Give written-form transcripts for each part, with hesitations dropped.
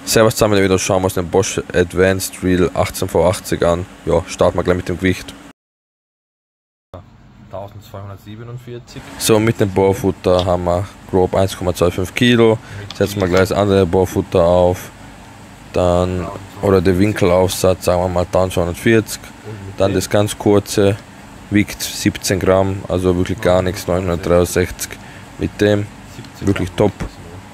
Servus zusammen wieder, schauen wir uns den Bosch Advanced Reel 18V80 an. Ja, starten wir gleich mit dem Gewicht. 1247. So, mit dem Bohrfutter haben wir grob 1,25 Kilo. Setzen wir gleich das andere Bohrfutter auf. Dann, oder der Winkelaufsatz, sagen wir mal 1240. Dann das ganz kurze, wiegt 17 Gramm, also wirklich gar nichts, 963. Mit dem, wirklich top.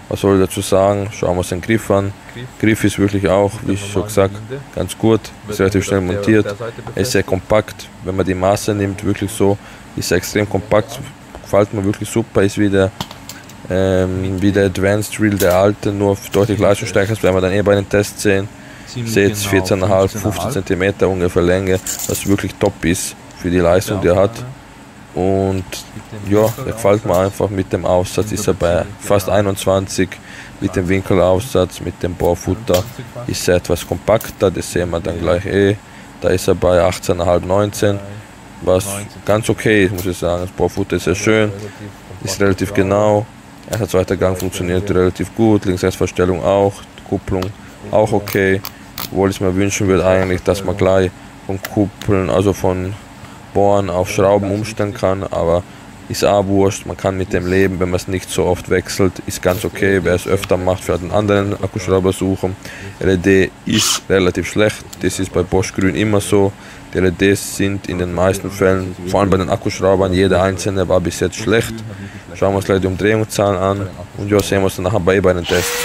Was soll ich dazu sagen? Schauen wir uns den Griff an. Griff ist wirklich auch, wie ich schon gesagt, ganz gut. Ist relativ schnell montiert. Er ist sehr kompakt. Wenn man die Maße nimmt, wirklich so, ist er extrem kompakt. Gefällt mir wirklich super. Ist wie der Advanced Reel, der alte, nur deutlich leistungsstärker. Das werden wir dann bei den Tests sehen. Seht 14,5, 15 cm ungefähr Länge, was wirklich top ist für die Leistung, die er hat. Und ja, der gefällt mir einfach. Mit dem Aufsatz ist er bei fast 21, mit dem Winkelaufsatz, mit dem Bohrfutter ist er etwas kompakter, das sehen wir dann gleich Da ist er bei 18,5, 19, was ganz okay ist, muss ich sagen. Das Bohrfutter ist sehr schön, ist relativ genau. Erster, zweiter Gang funktioniert relativ gut, Links-Rechts-Verstellung auch, die Kupplung auch okay. Obwohl ich mir wünschen würde eigentlich, dass man gleich von Kuppeln, also von Bohren auf Schrauben umstellen kann, aber ist auch wurscht, man kann mit dem leben, wenn man es nicht so oft wechselt, ist ganz okay. Wer es öfter macht, für einen anderen Akkuschrauber suchen. LED ist relativ schlecht, das ist bei Bosch Grün immer so. Die LEDs sind in den meisten Fällen, vor allem bei den Akkuschraubern, jeder einzelne war bis jetzt schlecht. Schauen wir uns gleich die Umdrehungszahlen an und ja, sehen wir uns dann nachher bei den Tests.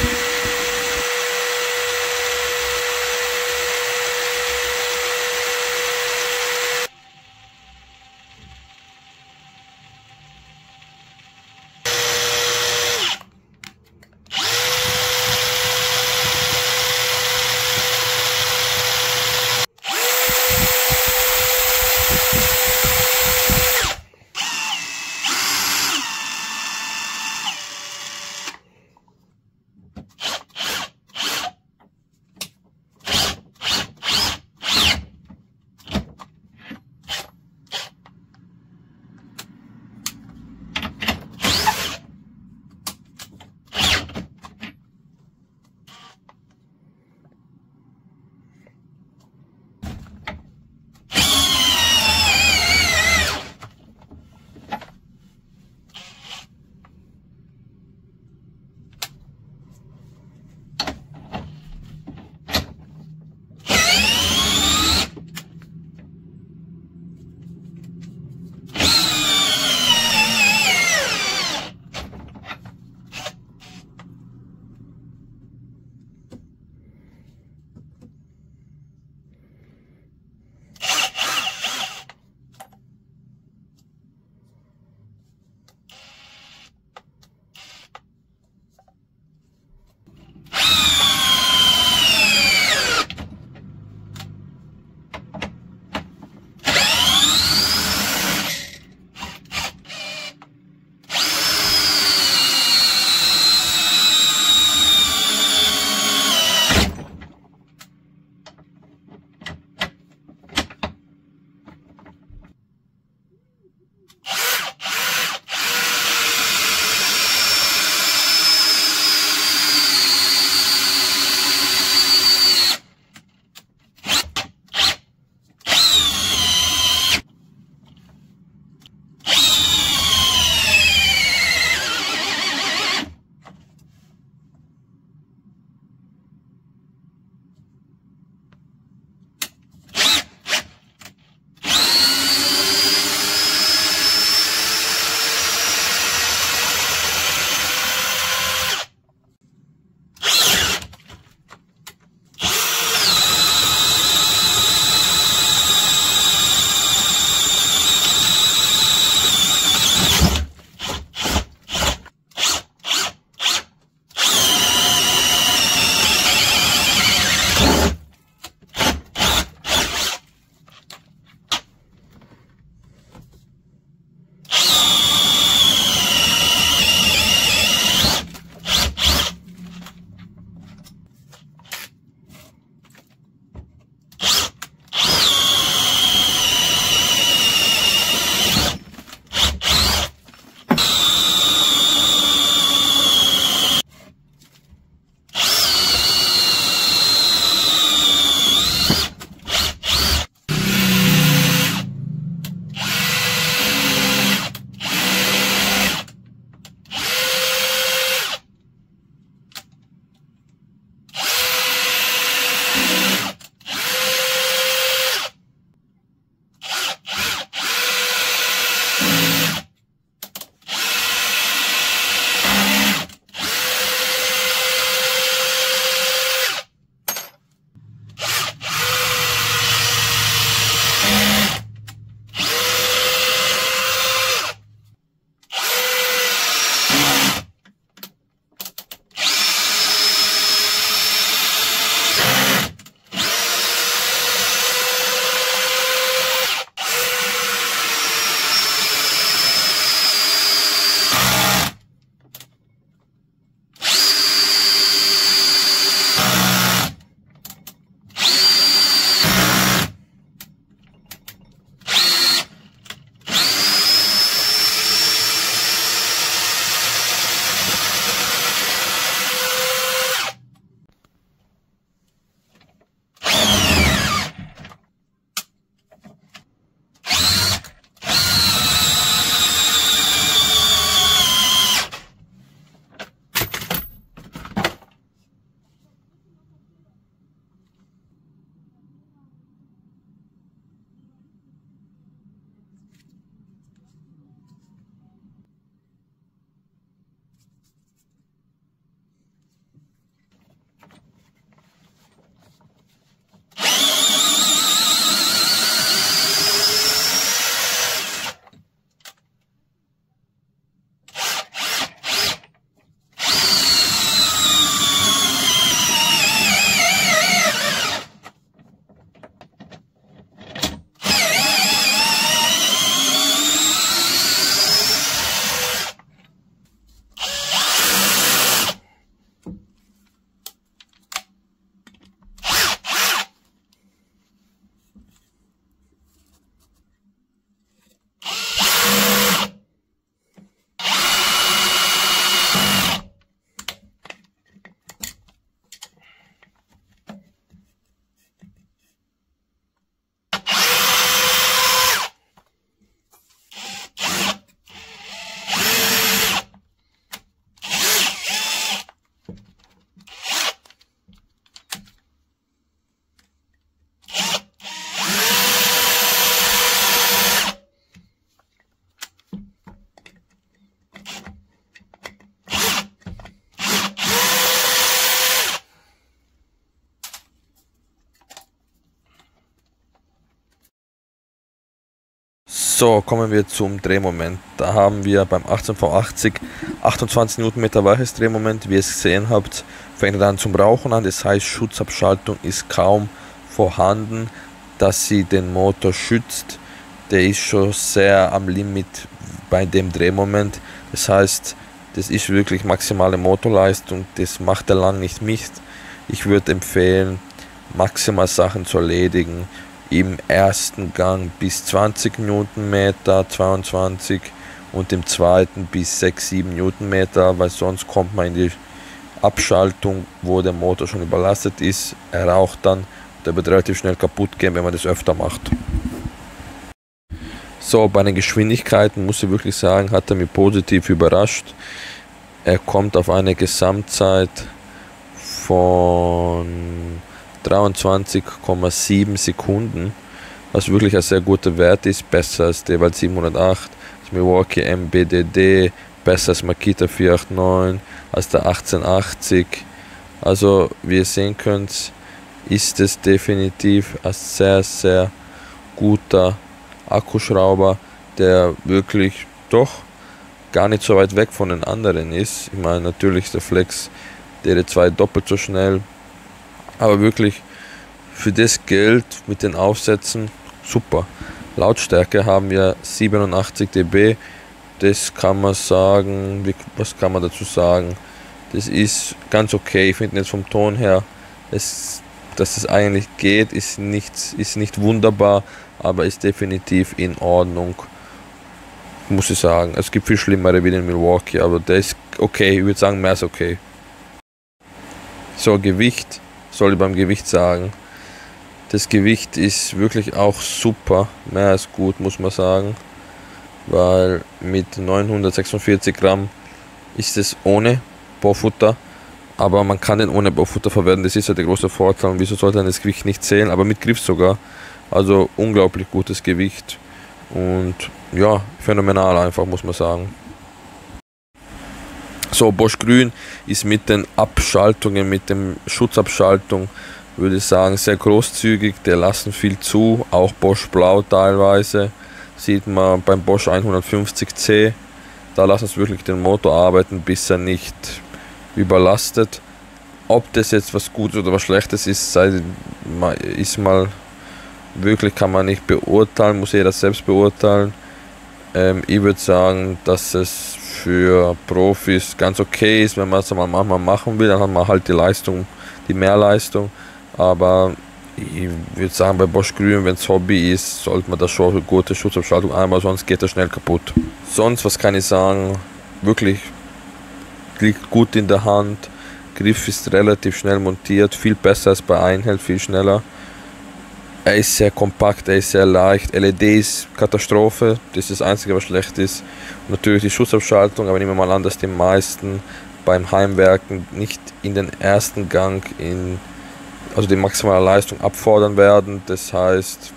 So, kommen wir zum Drehmoment. Da haben wir beim 18V80 28 Newtonmeter weiches Drehmoment. Wie ihr es gesehen habt, fängt er dann zum Rauchen an. Das heißt, Schutzabschaltung ist kaum vorhanden, dass sie den Motor schützt. Der ist schon sehr am Limit bei dem Drehmoment. Das heißt, das ist wirklich maximale Motorleistung. Das macht er lang nicht mit. Ich würde empfehlen, maximal Sachen zu erledigen. Im ersten Gang bis 20 Newtonmeter, 22, und im zweiten bis 6-7 Newtonmeter, weil sonst kommt man in die Abschaltung, wo der Motor schon überlastet ist. Er raucht dann, der wird relativ schnell kaputt gehen, wenn man das öfter macht. So, bei den Geschwindigkeiten muss ich wirklich sagen, hat er mich positiv überrascht. Er kommt auf eine Gesamtzeit von 23,7 Sekunden, was wirklich ein sehr guter Wert ist, besser als Dewalt 708, das Milwaukee MBDD, besser als Makita 489, als der 1880. Also wie ihr sehen könnt, ist es definitiv ein sehr, sehr guter Akkuschrauber, der wirklich doch gar nicht so weit weg von den anderen ist. Ich meine, natürlich ist der Flex DD2 doppelt so schnell, aber wirklich für das Geld mit den Aufsätzen super. Lautstärke haben wir 87 dB, das kann man sagen, was kann man dazu sagen? Das ist ganz okay, ich finde jetzt vom Ton her, dass es eigentlich geht, ist nicht wunderbar, aber ist definitiv in Ordnung, muss ich sagen. Es gibt viel schlimmere wie den Milwaukee, aber der ist okay, ich würde sagen, mehr als okay. So, Gewicht, soll ich beim Gewicht sagen. Das Gewicht ist wirklich auch super, mehr als gut, muss man sagen, weil mit 946 Gramm ist es ohne Bohrfutter, aber man kann den ohne Bohrfutter verwenden, das ist ja der große Vorteil, und wieso sollte man das Gewicht nicht zählen, aber mit Griff sogar, also unglaublich gutes Gewicht und ja, phänomenal einfach, muss man sagen. So, Bosch Grün ist mit den Abschaltungen, mit dem Schutzabschaltung, würde ich sagen, sehr großzügig, der lassen viel zu, auch Bosch Blau teilweise, sieht man beim Bosch 150C, da lassen sie wirklich den Motor arbeiten, bis er nicht überlastet. Ob das jetzt was Gutes oder was Schlechtes ist, ist mal wirklich, kann man nicht beurteilen, muss jeder selbst beurteilen. Ich würde sagen, dass es für Profis ganz okay ist, wenn man es mal manchmal machen will, dann hat man halt die Leistung, die Mehrleistung, aber ich würde sagen, bei Bosch Grün, wenn es Hobby ist, sollte man da schon eine gute Schutzabschaltung einbauen, sonst geht er schnell kaputt. Sonst, was kann ich sagen, wirklich liegt gut in der Hand, Griff ist relativ schnell montiert, viel besser als bei Einheld, viel schneller. Er ist sehr kompakt, er ist sehr leicht, LED ist Katastrophe, das ist das Einzige, was schlecht ist. Und natürlich die Schutzabschaltung, aber nehmen wir mal an, dass die meisten beim Heimwerken nicht in den ersten Gang also die maximale Leistung abfordern werden. Das heißt,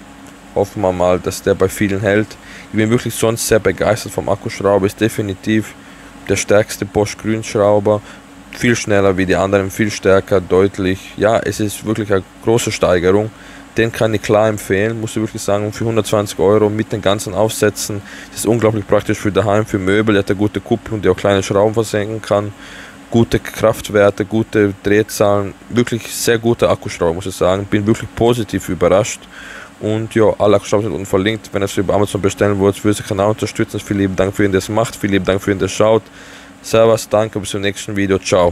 hoffen wir mal, dass der bei vielen hält. Ich bin wirklich sonst sehr begeistert vom Akkuschrauber, ist definitiv der stärkste Bosch Grünschrauber, viel schneller wie die anderen, viel stärker, deutlich. Ja, es ist wirklich eine große Steigerung. Den kann ich klar empfehlen, muss ich wirklich sagen, für 120 € mit den ganzen Aufsätzen. Das ist unglaublich praktisch für daheim, für Möbel, der hat eine gute Kupplung, die auch kleine Schrauben versenken kann. Gute Kraftwerte, gute Drehzahlen, wirklich sehr guter Akkuschrauber, muss ich sagen. Bin wirklich positiv überrascht. Und ja, alle Akkuschrauber sind unten verlinkt. Wenn ihr es über Amazon bestellen wollt, würde ich den Kanal unterstützen. Vielen lieben Dank für ihn, der es macht. Vielen lieben Dank für ihn, der schaut. Servus, danke, bis zum nächsten Video. Ciao.